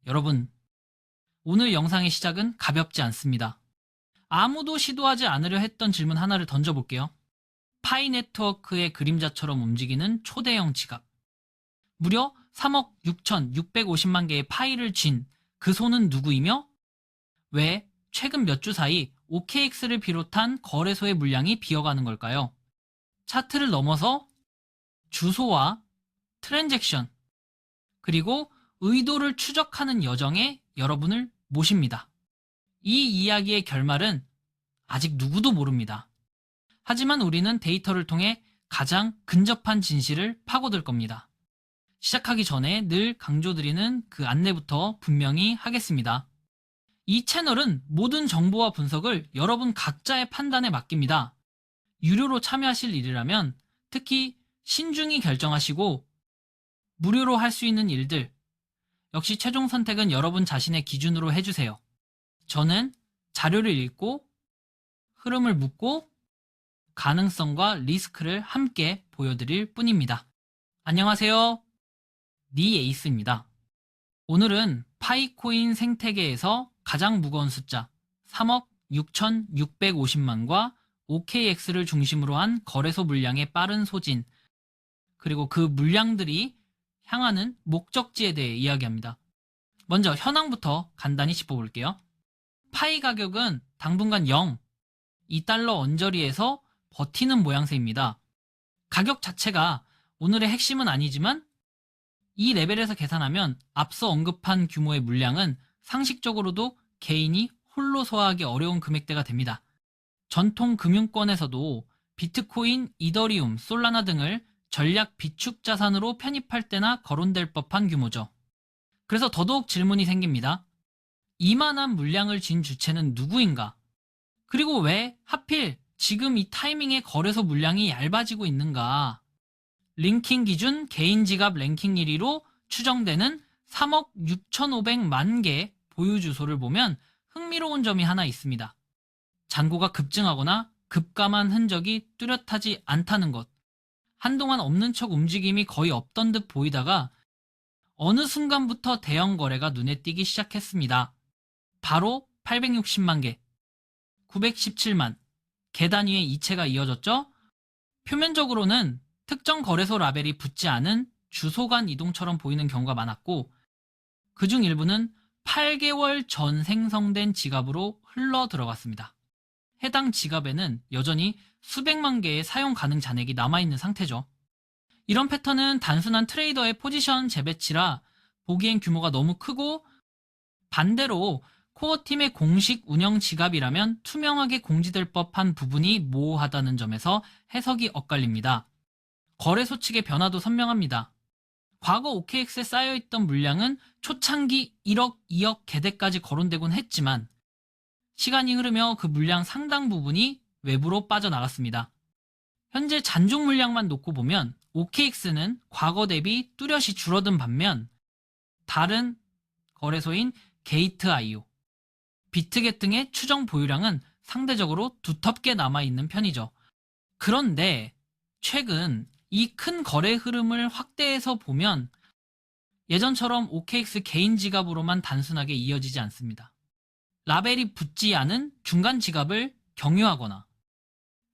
여러분, 오늘 영상의 시작은 가볍지 않습니다. 아무도 시도하지 않으려 했던 질문 하나를 던져볼게요. 파이 네트워크의 그림자처럼 움직이는 초대형 지갑. 무려 3억 6,650만 개의 파이를 쥔 그 손은 누구이며 왜 최근 몇 주 사이 OKX를 비롯한 거래소의 물량이 비어가는 걸까요? 차트를 넘어서 주소와 트랜잭션, 그리고 의도를 추적하는 여정에 여러분을 모십니다. 이 이야기의 결말은 아직 누구도 모릅니다. 하지만 우리는 데이터를 통해 가장 근접한 진실을 파고들 겁니다. 시작하기 전에 늘 강조드리는 그 안내부터 분명히 하겠습니다. 이 채널은 모든 정보와 분석을 여러분 각자의 판단에 맡깁니다. 유료로 참여하실 일이라면 특히 신중히 결정하시고 무료로 할 수 있는 일들, 역시 최종 선택은 여러분 자신의 기준으로 해주세요. 저는 자료를 읽고 흐름을 묻고 가능성과 리스크를 함께 보여드릴 뿐입니다. 안녕하세요. 니에이스입니다. 오늘은 파이코인 생태계에서 가장 무거운 숫자 3억 6,650만과 OKX를 중심으로 한 거래소 물량의 빠른 소진, 그리고 그 물량들이 향하는 목적지에 대해 이야기합니다. 먼저 현황부터 간단히 짚어볼게요. 파이 가격은 당분간 0, 2달러 언저리에서 버티는 모양새입니다. 가격 자체가 오늘의 핵심은 아니지만 이 레벨에서 계산하면 앞서 언급한 규모의 물량은 상식적으로도 개인이 홀로 소화하기 어려운 금액대가 됩니다. 전통 금융권에서도 비트코인, 이더리움, 솔라나 등을 전략 비축 자산으로 편입할 때나 거론될 법한 규모죠. 그래서 더더욱 질문이 생깁니다. 이만한 물량을 쥔 주체는 누구인가? 그리고 왜 하필 지금 이 타이밍에 거래소 물량이 얇아지고 있는가? 링킹 기준 개인 지갑 랭킹 1위로 추정되는 3억 6,500만 개 보유 주소를 보면 흥미로운 점이 하나 있습니다. 잔고가 급증하거나 급감한 흔적이 뚜렷하지 않다는 것. 한동안 없는 척 움직임이 거의 없던 듯 보이다가 어느 순간부터 대형 거래가 눈에 띄기 시작했습니다. 바로 860만 개, 917만 개 단위의 이체가 이어졌죠. 표면적으로는 특정 거래소 라벨이 붙지 않은 주소 간 이동처럼 보이는 경우가 많았고, 그중 일부는 8개월 전 생성된 지갑으로 흘러 들어갔습니다. 해당 지갑에는 여전히 수백만 개의 사용 가능 잔액이 남아있는 상태죠. 이런 패턴은 단순한 트레이더의 포지션 재배치라 보기엔 규모가 너무 크고, 반대로 코어팀의 공식 운영 지갑이라면 투명하게 공지될 법한 부분이 모호하다는 점에서 해석이 엇갈립니다. 거래소 측의 변화도 선명합니다. 과거 OKX에 쌓여있던 물량은 초창기 1억, 2억 개대까지 거론되곤 했지만 시간이 흐르며 그 물량 상당 부분이 외부로 빠져나갔습니다. 현재 잔존 물량만 놓고 보면 OKX는 과거 대비 뚜렷이 줄어든 반면 다른 거래소인 게이트.io, 비트겟 등의 추정 보유량은 상대적으로 두텁게 남아있는 편이죠. 그런데 최근 이 큰 거래 흐름을 확대해서 보면 예전처럼 OKX 개인 지갑으로만 단순하게 이어지지 않습니다. 라벨이 붙지 않은 중간 지갑을 경유하거나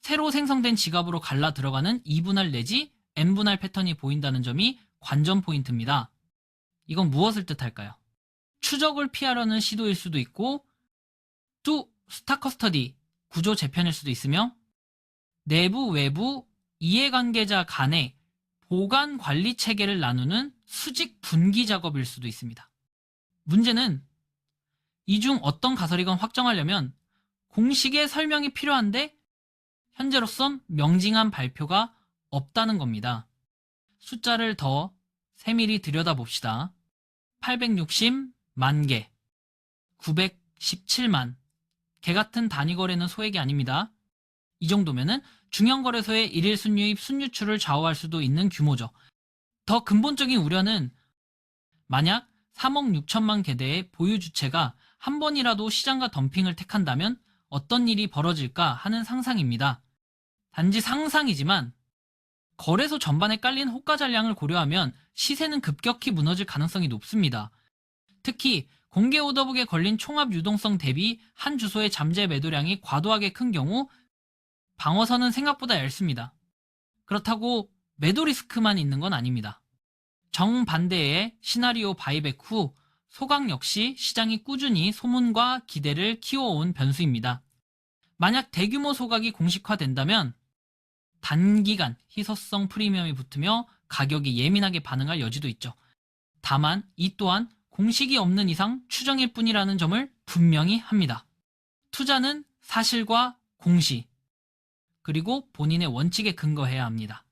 새로 생성된 지갑으로 갈라 들어가는 2분할 내지 n분할 패턴이 보인다는 점이 관전 포인트입니다. 이건 무엇을 뜻할까요? 추적을 피하려는 시도일 수도 있고, 또 스탁 커스터디 구조 재편일 수도 있으며, 내부 외부 이해관계자 간의 보관 관리 체계를 나누는 수직 분기 작업일 수도 있습니다. 문제는 이 중 어떤 가설이건 확정하려면 공식의 설명이 필요한데 현재로선 명징한 발표가 없다는 겁니다. 숫자를 더 세밀히 들여다봅시다. 860만 개, 917만 개 같은 단위 거래는 소액이 아닙니다. 이 정도면은 중형거래소의 일일 순유입, 순유출을 좌우할 수도 있는 규모죠. 더 근본적인 우려는 만약 3억 6천만 개대의 보유 주체가 한 번이라도 시장과 덤핑을 택한다면 어떤 일이 벌어질까 하는 상상입니다. 단지 상상이지만 거래소 전반에 깔린 호가 잔량을 고려하면 시세는 급격히 무너질 가능성이 높습니다. 특히 공개 오더북에 걸린 총합 유동성 대비 한 주소의 잠재 매도량이 과도하게 큰 경우 방어선은 생각보다 얇습니다. 그렇다고 매도 리스크만 있는 건 아닙니다. 정반대의 시나리오 바이백 후 소각 역시 시장이 꾸준히 소문과 기대를 키워온 변수입니다. 만약 대규모 소각이 공식화된다면 단기간 희소성 프리미엄이 붙으며 가격이 예민하게 반응할 여지도 있죠. 다만 이 또한 공식이 없는 이상 추정일 뿐이라는 점을 분명히 합니다. 투자는 사실과 공시, 그리고 본인의 원칙에 근거해야 합니다.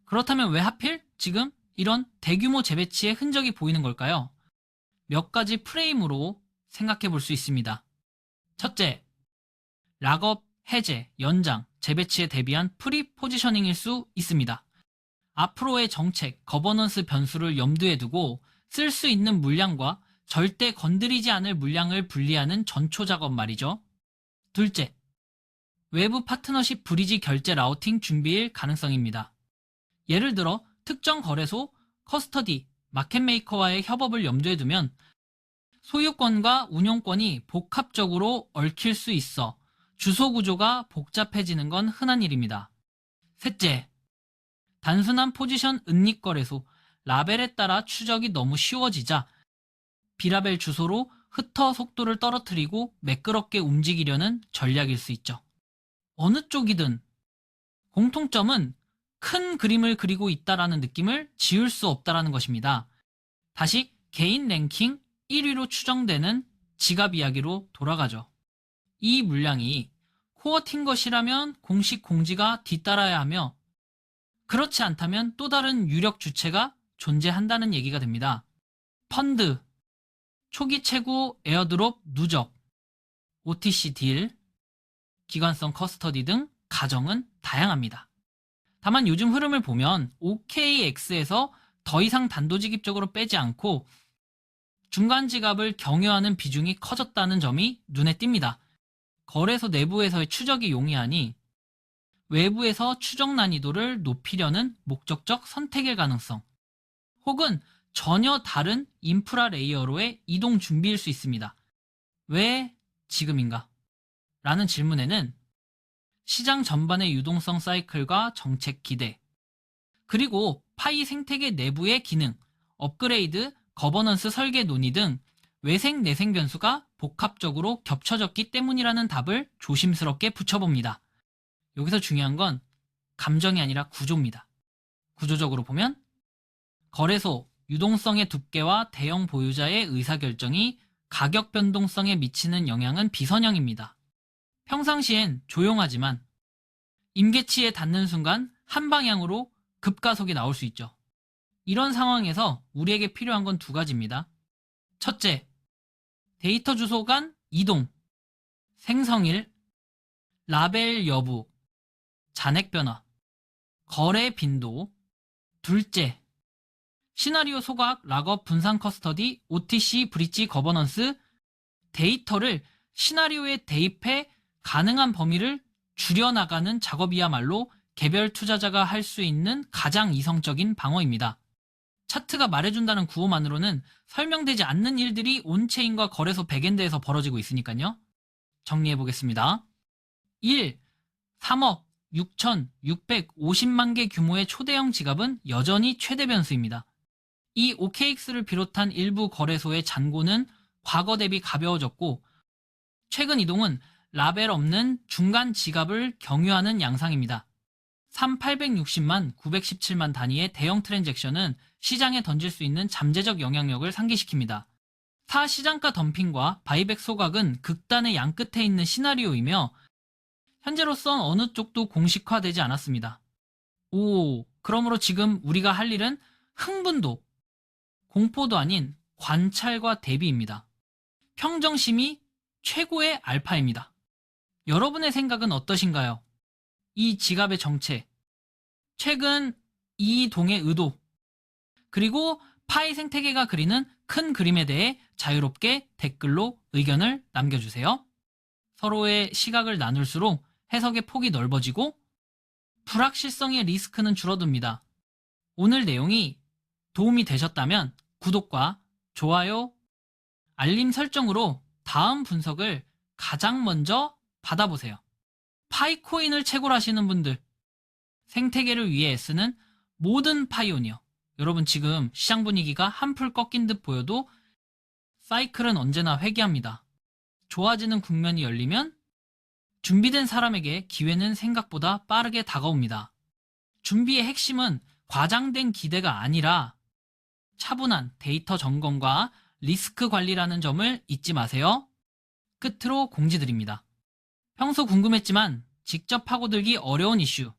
그렇다면 왜 하필 지금 이런 대규모 재배치의 흔적이 보이는 걸까요? 몇 가지 프레임으로 생각해 볼 수 있습니다. 첫째, 락업, 해제, 연장, 재배치에 대비한 프리 포지셔닝일 수 있습니다. 앞으로의 정책, 거버넌스 변수를 염두에 두고 쓸 수 있는 물량과 절대 건드리지 않을 물량을 분리하는 전초 작업 말이죠. 둘째, 외부 파트너십 브리지 결제 라우팅 준비일 가능성입니다. 예를 들어 특정 거래소, 커스터디, 마켓메이커와의 협업을 염두에 두면 소유권과 운용권이 복합적으로 얽힐 수 있어 주소 구조가 복잡해지는 건 흔한 일입니다. 셋째, 단순한 포지션 은닉 거래소, 라벨에 따라 추적이 너무 쉬워지자 비라벨 주소로 흩어 속도를 떨어뜨리고 매끄럽게 움직이려는 전략일 수 있죠. 어느 쪽이든 공통점은 큰 그림을 그리고 있다라는 느낌을 지울 수 없다라는 것입니다. 다시 개인 랭킹 1위로 추정되는 지갑 이야기로 돌아가죠. 이 물량이 코어 튄 것이라면 공식 공지가 뒤따라야 하며 그렇지 않다면 또 다른 유력 주체가 존재한다는 얘기가 됩니다. 펀드, 초기 채굴 에어드롭 누적, OTC 딜, 기관성 커스터디 등 가정은 다양합니다. 다만 요즘 흐름을 보면 OKX에서 더 이상 단도직입적으로 빼지 않고 중간 지갑을 경유하는 비중이 커졌다는 점이 눈에 띕니다. 거래소 내부에서의 추적이 용이하니 외부에서 추적 난이도를 높이려는 목적적 선택일 가능성, 혹은 전혀 다른 인프라 레이어로의 이동 준비일 수 있습니다. 왜 지금인가? 라는 질문에는 시장 전반의 유동성 사이클과 정책 기대, 그리고 파이 생태계 내부의 기능, 업그레이드, 거버넌스 설계 논의 등 외생 내생 변수가 복합적으로 겹쳐졌기 때문이라는 답을 조심스럽게 붙여봅니다. 여기서 중요한 건 감정이 아니라 구조입니다. 구조적으로 보면 거래소, 유동성의 두께와 대형 보유자의 의사결정이 가격 변동성에 미치는 영향은 비선형입니다. 평상시엔 조용하지만 임계치에 닿는 순간 한 방향으로 급가속이 나올 수 있죠. 이런 상황에서 우리에게 필요한 건 두 가지입니다. 첫째, 데이터 주소 간 이동, 생성일, 라벨 여부, 잔액 변화, 거래 빈도. 둘째, 시나리오 소각, 락업, 분산 커스터디, OTC, 브릿지, 거버넌스, 데이터를 시나리오에 대입해 가능한 범위를 줄여나가는 작업이야말로 개별 투자자가 할 수 있는 가장 이성적인 방어입니다. 차트가 말해준다는 구호만으로는 설명되지 않는 일들이 온체인과 거래소 백엔드에서 벌어지고 있으니까요. 정리해보겠습니다. 1. 3억 6,650만 개 규모의 초대형 지갑은 여전히 최대 변수입니다. 이 OKX를 비롯한 일부 거래소의 잔고는 과거 대비 가벼워졌고 최근 이동은 라벨 없는 중간 지갑을 경유하는 양상입니다. 3,860만 917만 단위의 대형 트랜잭션은 시장에 던질 수 있는 잠재적 영향력을 상기시킵니다. 4. 시장가 덤핑과 바이백 소각은 극단의 양끝에 있는 시나리오이며 현재로선 어느 쪽도 공식화되지 않았습니다. 5. 그러므로 지금 우리가 할 일은 흥분도, 공포도 아닌 관찰과 대비입니다. 평정심이 최고의 알파입니다. 여러분의 생각은 어떠신가요? 이 지갑의 정체, 최근 이 동의 의도, 그리고 파이 생태계가 그리는 큰 그림에 대해 자유롭게 댓글로 의견을 남겨주세요. 서로의 시각을 나눌수록 해석의 폭이 넓어지고 불확실성의 리스크는 줄어듭니다. 오늘 내용이 도움이 되셨다면 구독과 좋아요, 알림 설정으로 다음 분석을 가장 먼저 받아보세요. 파이코인을 채굴 하시는 분들, 생태계를 위해 애쓰는 모든 파이오니어. 여러분 지금 시장 분위기가 한풀 꺾인 듯 보여도 사이클은 언제나 회귀합니다. 좋아지는 국면이 열리면 준비된 사람에게 기회는 생각보다 빠르게 다가옵니다. 준비의 핵심은 과장된 기대가 아니라 차분한 데이터 점검과 리스크 관리라는 점을 잊지 마세요. 끝으로 공지드립니다. 평소 궁금했지만 직접 파고들기 어려운 이슈.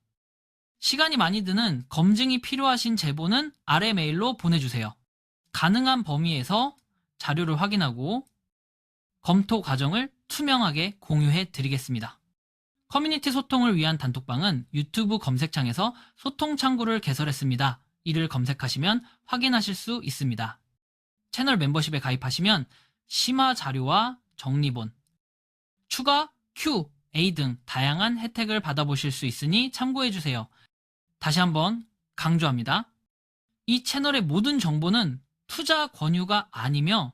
시간이 많이 드는 검증이 필요하신 제보는 아래 메일로 보내주세요. 가능한 범위에서 자료를 확인하고 검토 과정을 투명하게 공유해 드리겠습니다. 커뮤니티 소통을 위한 단톡방은 유튜브 검색창에서 소통 창구를 개설했습니다. 이를 검색하시면 확인하실 수 있습니다. 채널 멤버십에 가입하시면 심화 자료와 정리본, 추가 Q&A 등 다양한 혜택을 받아보실 수 있으니 참고해주세요. 다시 한번 강조합니다. 이 채널의 모든 정보는 투자 권유가 아니며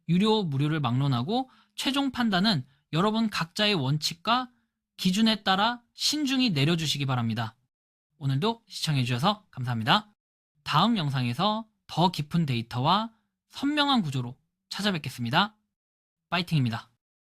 유료, 무료를 막론하고 최종 판단은 여러분 각자의 원칙과 기준에 따라 신중히 내려주시기 바랍니다. 오늘도 시청해주셔서 감사합니다. 다음 영상에서 더 깊은 데이터와 선명한 구조로 찾아뵙겠습니다. 파이팅입니다.